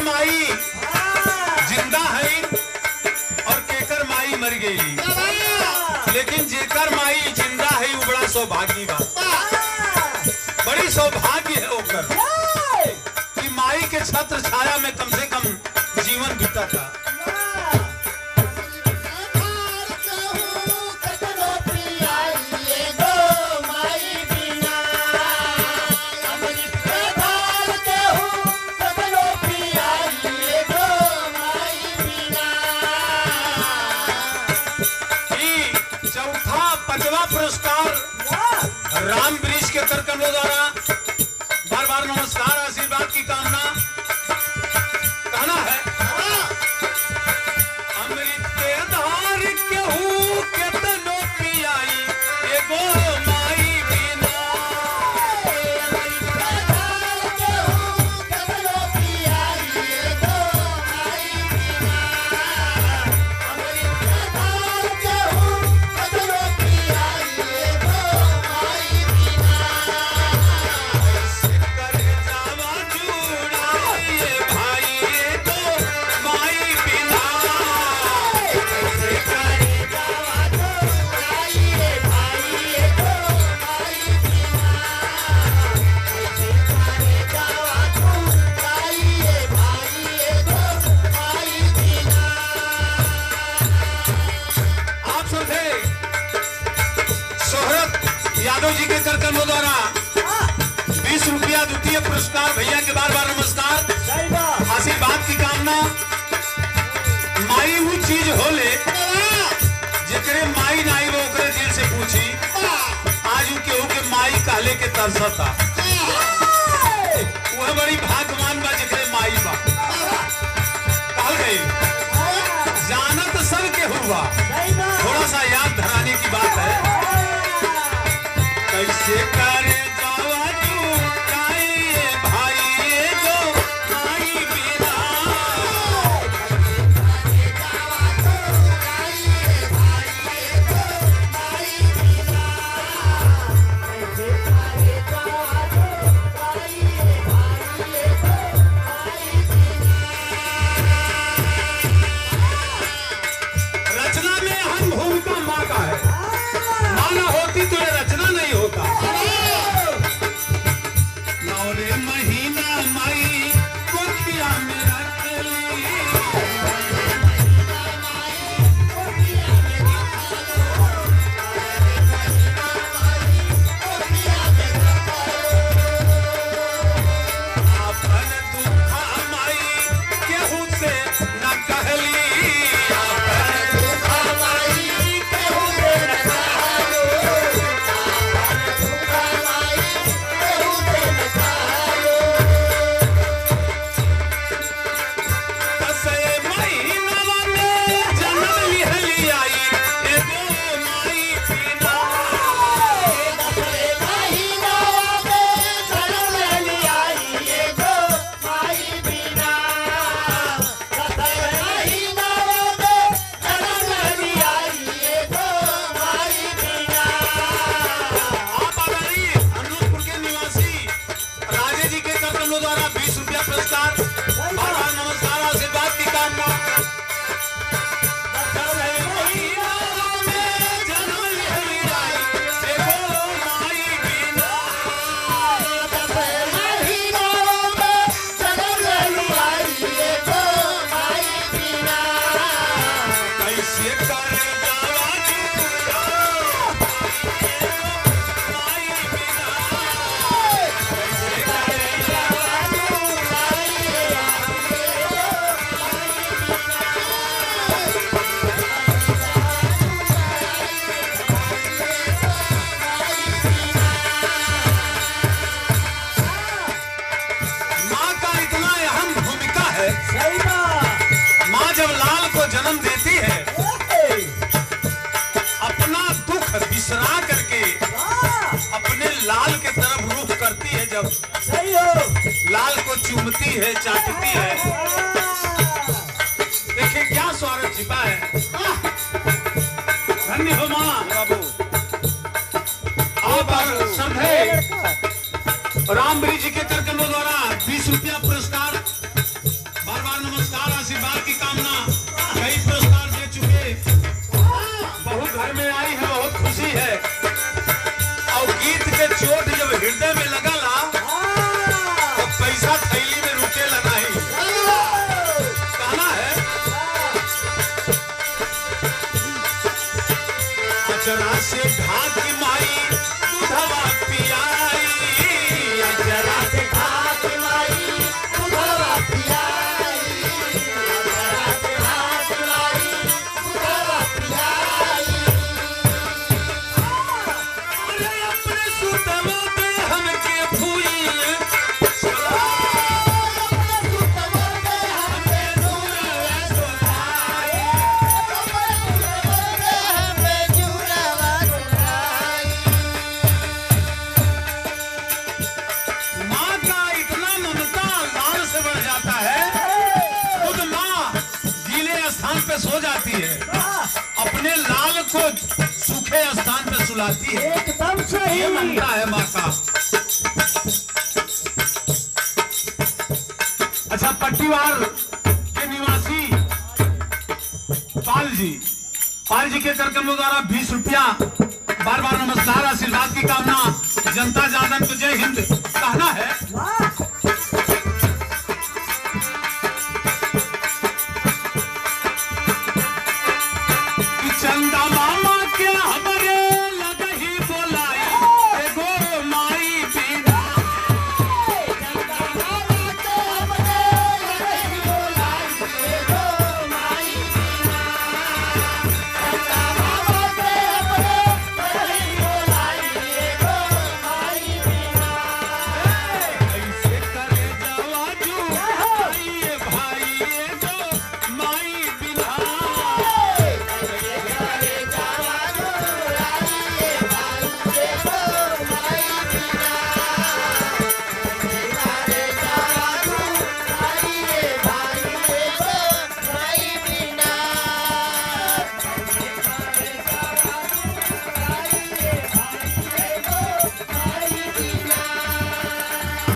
केकर माई जिंदा है और केकर माई मर गई, लेकिन जेकर माई जिंदा है वो बड़ा सौभाग्य बा, बड़ी सौभाग्य है ओकर कि माई के छत्र छाया में कम से कम जीवन बीता था। राम वृक्ष के कर कमलों द्वारा बार बार नमस्कार आशीर्वाद की कामना कहना है। अमृत के धार केहू केतनो पियाई एगो माई बिना, यादव जी के करकमों द्वारा 20 रुपया द्वितीय पुरस्कार, भैया के बार बार नमस्कार आशीर्वाद की कामना। माई वो चीज होले जेकरे माई नाई वो ओकरे दिल से पूछी, आज केहू के माई कहले के तरसता, वह बड़ी भाग्यवान बा जेकरे माई बा कहल गई। जानत सब के हुआ, थोड़ा सा याद धराने की बात है। कैसे करे जावा तू काई भाई एगो माई बिना, रचना में अहम भूमिका माँ का है, माँ ना होती तो ये रचना नहीं होता। नौरे महीना माई कोठिया में रखली, अपन दुखा माई केहू से न कहली, द्वारा 20 रुपया पुरस्कार, बार नमस्कार आशीर्वाद की कामना। माँ जब लाल को जन्म देती है, अपना दुख बिसरा करके अपने लाल के तरफ रुख करती है, जब सही हो लाल को चूमती है, चाटती है। देखिए क्या स्वागत छिपा है। धन्य हो माँ बाबू। आप श्रद्धेय राम जी के करकमों द्वारा 20 रुपया पुरस्कार बुलाती है। एकदम सही। ये मनता है माँ का। अच्छा, पट्टीवार के निवासी पाल जी के कार्यक्रमों द्वारा 20 रुपया बार बार नमस्कार, आशीर्वाद की कामना, जनता जनार्दन को जय हिंद कहना है।